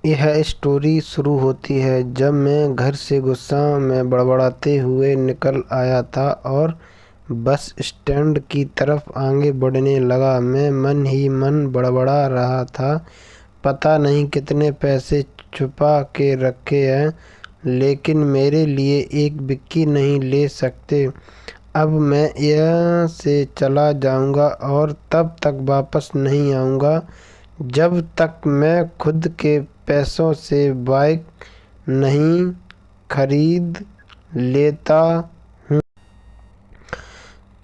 यह स्टोरी शुरू होती है जब मैं घर से गुस्सा में बड़बड़ाते हुए निकल आया था और बस स्टैंड की तरफ आगे बढ़ने लगा। मैं मन ही मन बड़बड़ा रहा था, पता नहीं कितने पैसे छुपा के रखे हैं, लेकिन मेरे लिए एक बिक्की नहीं ले सकते। अब मैं यहाँ से चला जाऊँगा और तब तक वापस नहीं आऊँगा जब तक मैं खुद के पैसों से बाइक नहीं खरीद लेता।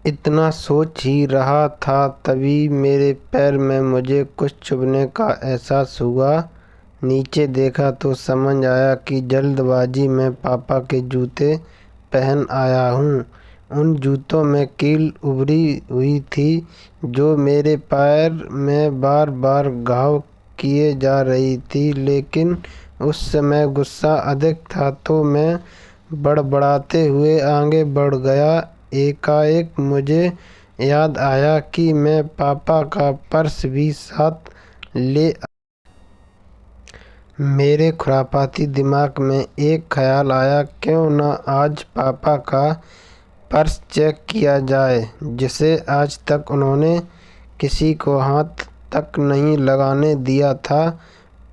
इतना सोच ही रहा था, तभी मेरे पैर में मुझे कुछ चुभने का एहसास हुआ। नीचे देखा तो समझ आया कि जल्दबाजी में पापा के जूते पहन आया हूँ। उन जूतों में कील उभरी हुई थी जो मेरे पैर में बार बार घाव किए जा रही थी, लेकिन उस समय गुस्सा अधिक था तो मैं बड़बड़ाते हुए आगे बढ़ गया। एकाएक मुझे याद आया कि मैं पापा का पर्स भी साथ ले। मेरे खुरापाती दिमाग में एक ख्याल आया, क्यों न आज पापा का पर्स चेक किया जाए, जिसे आज तक उन्होंने किसी को हाथ तक नहीं लगाने दिया था।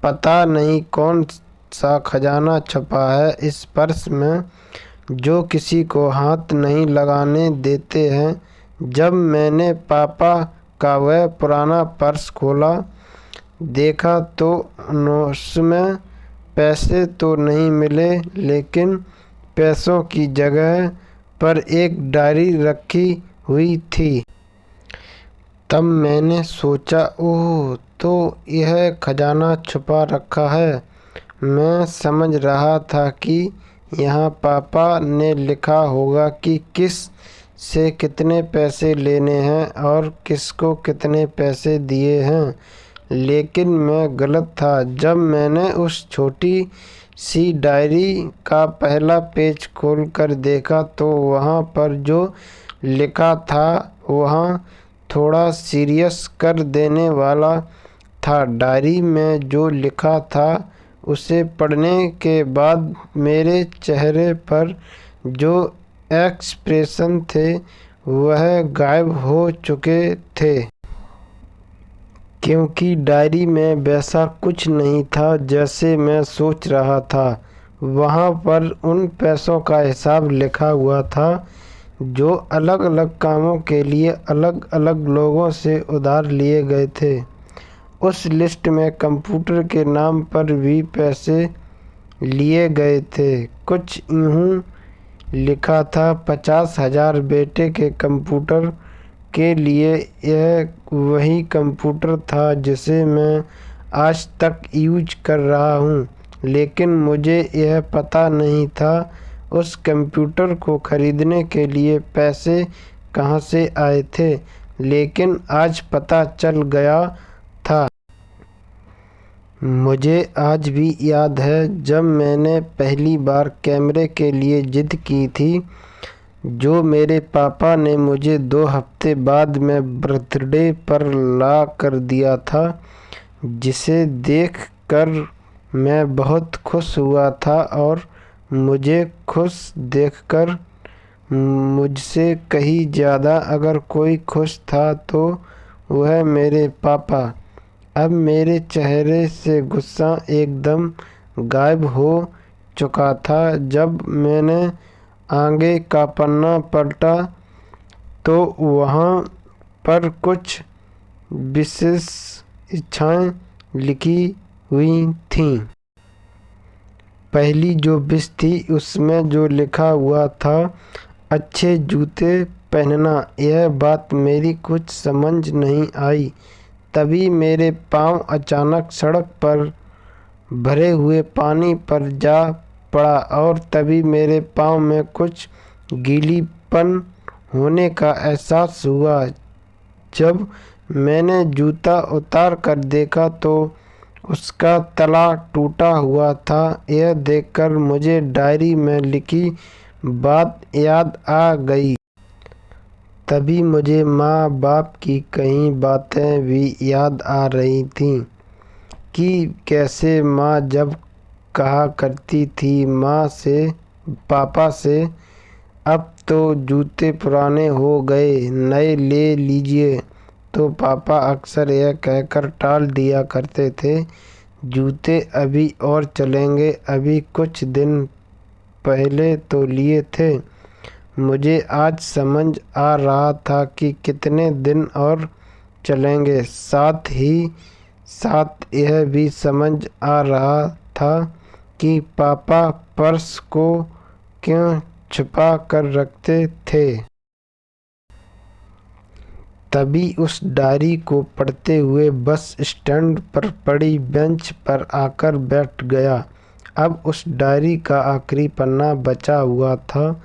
पता नहीं कौन सा खजाना छुपा है इस पर्स में जो किसी को हाथ नहीं लगाने देते हैं। जब मैंने पापा का वह पुराना पर्स खोला, देखा तो उसमें पैसे तो नहीं मिले, लेकिन पैसों की जगह पर एक डायरी रखी हुई थी। तब मैंने सोचा, ओह, तो यह खजाना छुपा रखा है। मैं समझ रहा था कि यहाँ पापा ने लिखा होगा कि किस से कितने पैसे लेने हैं और किसको कितने पैसे दिए हैं, लेकिन मैं गलत था। जब मैंने उस छोटी सी डायरी का पहला पेज खोलकर देखा तो वहाँ पर जो लिखा था वहाँ थोड़ा सीरियस कर देने वाला था। डायरी में जो लिखा था उसे पढ़ने के बाद मेरे चेहरे पर जो एक्सप्रेशन थे वह गायब हो चुके थे, क्योंकि डायरी में वैसा कुछ नहीं था जैसे मैं सोच रहा था। वहाँ पर उन पैसों का हिसाब लिखा हुआ था जो अलग अलग कामों के लिए अलग अलग लोगों से उधार लिए गए थे। उस लिस्ट में कंप्यूटर के नाम पर भी पैसे लिए गए थे। कुछ यूँ लिखा था, 50,000 बेटे के कंप्यूटर के लिए। यह वही कंप्यूटर था जिसे मैं आज तक यूज कर रहा हूँ, लेकिन मुझे यह पता नहीं था उस कंप्यूटर को खरीदने के लिए पैसे कहाँ से आए थे, लेकिन आज पता चल गया था। मुझे आज भी याद है जब मैंने पहली बार कैमरे के लिए जिद की थी, जो मेरे पापा ने मुझे 2 हफ्ते बाद में बर्थडे पर ला कर दिया था, जिसे देख कर मैं बहुत खुश हुआ था और मुझे खुश देखकर मुझसे कहीं ज़्यादा अगर कोई खुश था तो वह मेरे पापा। अब मेरे चेहरे से गुस्सा एकदम गायब हो चुका था। जब मैंने आगे का पन्ना पलटा तो वहाँ पर कुछ विशेष इच्छाएं लिखी हुई थीं। पहली जो विश थी उसमें जो लिखा हुआ था, अच्छे जूते पहनना। यह बात मेरी कुछ समझ नहीं आई। तभी मेरे पाँव अचानक सड़क पर भरे हुए पानी पर जा पड़ा और तभी मेरे पाँव में कुछ गीलीपन होने का एहसास हुआ। जब मैंने जूता उतार कर देखा तो उसका तला टूटा हुआ था। यह देखकर मुझे डायरी में लिखी बात याद आ गई। तभी मुझे माँ बाप की कई बातें भी याद आ रही थीं। कि कैसे माँ जब कहा करती थी पापा से, अब तो जूते पुराने हो गए, नए ले लीजिए, तो पापा अक्सर यह कहकर टाल दिया करते थे, जूते अभी और चलेंगे, अभी कुछ दिन पहले तो लिए थे। मुझे आज समझ आ रहा था कि कितने दिन और चलेंगे। साथ ही साथ यह भी समझ आ रहा था कि पापा पर्स को क्यों छुपा कर रखते थे। तभी उस डायरी को पढ़ते हुए बस स्टैंड पर पड़ी बेंच पर आकर बैठ गया। अब उस डायरी का आखिरी पन्ना बचा हुआ था।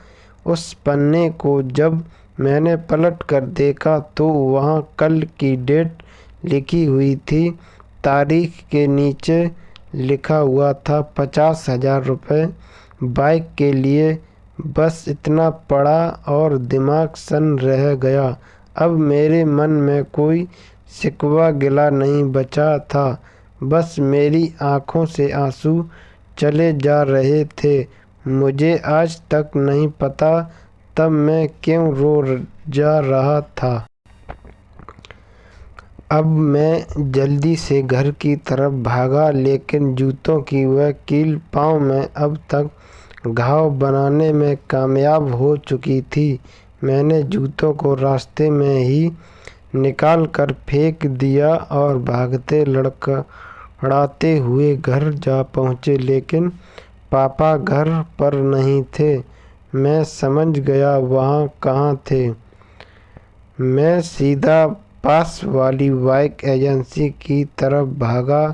उस पन्ने को जब मैंने पलट कर देखा तो वहाँ कल की डेट लिखी हुई थी। तारीख के नीचे लिखा हुआ था 50,000 रुपये बाइक के लिए। बस इतना पढ़ा और दिमाग सन रह गया। अब मेरे मन में कोई शिकवा गिला नहीं बचा था, बस मेरी आँखों से आंसू चले जा रहे थे। मुझे आज तक नहीं पता तब मैं क्यों रो जा रहा था। अब मैं जल्दी से घर की तरफ भागा, लेकिन जूतों की वह कील पाँव में अब तक घाव बनाने में कामयाब हो चुकी थी। मैंने जूतों को रास्ते में ही निकाल कर फेंक दिया और भागते लड़खड़ाते हुए घर जा पहुँचे, लेकिन पापा घर पर नहीं थे। मैं समझ गया वहाँ कहाँ थे। मैं सीधा पास वाली बाइक एजेंसी की तरफ भागा।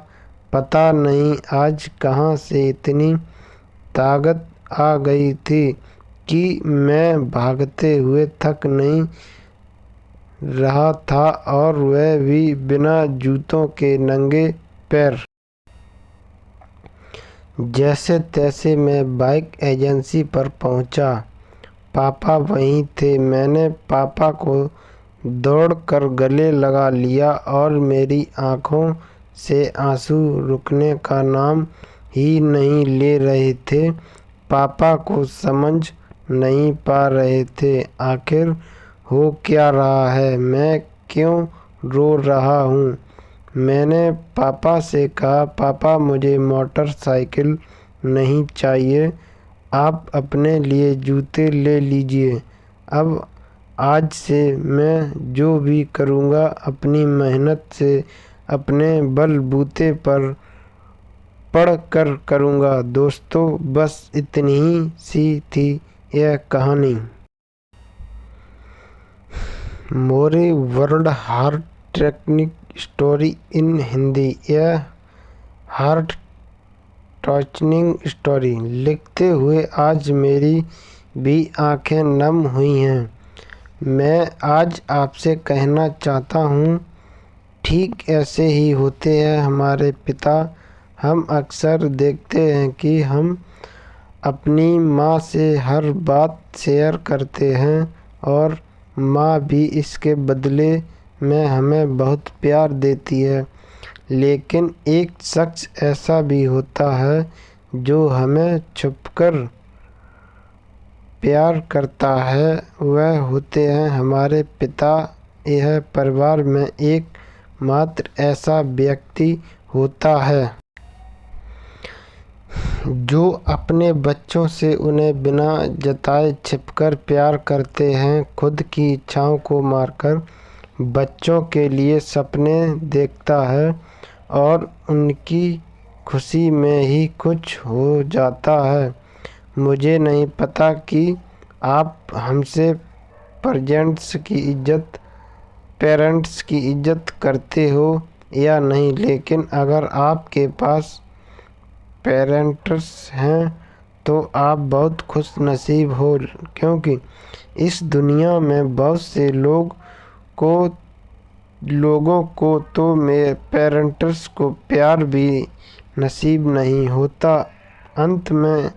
पता नहीं आज कहाँ से इतनी ताकत आ गई थी कि मैं भागते हुए थक नहीं रहा था, और वह भी बिना जूतों के नंगे पैर। जैसे तैसे मैं बाइक एजेंसी पर पहुंचा। पापा वहीं थे। मैंने पापा को दौड़कर गले लगा लिया और मेरी आंखों से आंसू रुकने का नाम ही नहीं ले रहे थे। पापा को समझ नहीं पा रहे थे आखिर हो क्या रहा है, मैं क्यों रो रहा हूँ। मैंने पापा से कहा, पापा मुझे मोटरसाइकिल नहीं चाहिए, आप अपने लिए जूते ले लीजिए। अब आज से मैं जो भी करूँगा अपनी मेहनत से अपने बलबूते पर पढ़ कर करूँगा। दोस्तों, बस इतनी ही सी थी यह कहानी। मोरे world heart technique story in Hindi. यह हार्ट टचिंग स्टोरी लिखते हुए आज मेरी भी आंखें नम हुई हैं। मैं आज आपसे कहना चाहता हूँ, ठीक ऐसे ही होते हैं हमारे पिता। हम अक्सर देखते हैं कि हम अपनी माँ से हर बात शेयर करते हैं और माँ भी इसके बदले में हमें बहुत प्यार देती है। लेकिन एक शख्स ऐसा भी होता है जो हमें छुपकर प्यार करता है, वह होते हैं हमारे पिता। यह परिवार में एक मात्र ऐसा व्यक्ति होता है जो अपने बच्चों से उन्हें बिना जताए छिपकर प्यार करते हैं, खुद की इच्छाओं को मारकर बच्चों के लिए सपने देखता है और उनकी खुशी में ही कुछ हो जाता है। मुझे नहीं पता कि आप हमसे पेरेंट्स की इज्जत करते हो या नहीं, लेकिन अगर आपके पास पेरेंट्स हैं तो आप बहुत खुश नसीब हो, क्योंकि इस दुनिया में बहुत से लोगों को तो मेरे पेरेंट्स को प्यार भी नसीब नहीं होता। अंत में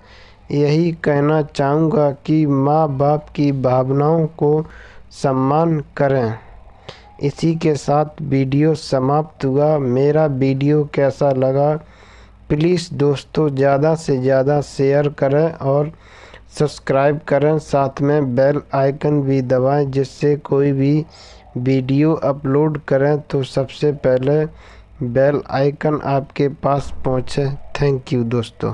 यही कहना चाहूँगा कि माँ बाप की भावनाओं को सम्मान करें। इसी के साथ वीडियो समाप्त हुआ। मेरा वीडियो कैसा लगा प्लीज़ दोस्तों ज़्यादा से ज़्यादा शेयर करें और सब्सक्राइब करें, साथ में बेल आइकन भी दबाएं जिससे कोई भी वीडियो अपलोड करें तो सबसे पहले बेल आइकन आपके पास पहुंचे। थैंक यू दोस्तों।